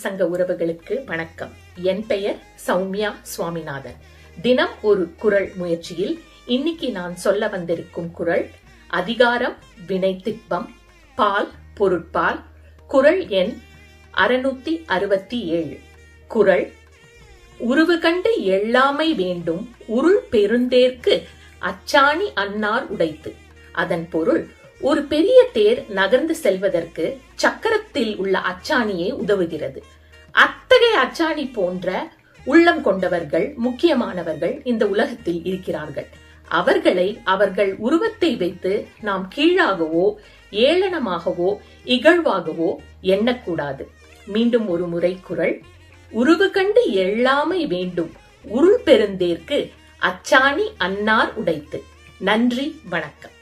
சங்க உறவுகளுக்கு வணக்கம். என் பெயர் சௌமியா சுவாமிநாதன். தினம் ஒரு குறள் முயற்சியில் இன்னைக்கு நான் சொல்ல வந்திருக்கும் குறள் அதிகாரம் வினைத்திட்பம், பால் பொருட்பால், குறள் எண் 667. குறள்: உருவு கண்டு எள்ளாமை வேண்டும் உருள் பெருந்தேர்க்கு அச்சாணி அன்னார் உடைத்து. அதன் பொருள், ஒரு பெரிய தேர் நகர்ந்து செல்வதற்கு சக்கரத்தில் உள்ள அச்சாணியே உதவுகிறது. அத்தகைய அச்சாணி போன்ற உள்ளம் கொண்டவர்கள் முக்கியமானவர்கள் இந்த உலகத்தில் இருக்கிறார்கள். அவர்களை அவர்கள் உருவத்தை வைத்து நாம் கீழாகவோ ஏளனமாகவோ இகழ்வாகவோ எண்ணக்கூடாது. மீண்டும் ஒரு முறை குறள்: உருவு கண்டு எள்ளாமை வேண்டும் உருள் பெருந்தேர்க்கு அச்சாணி அன்னார் உடைத்து. நன்றி, வணக்கம்.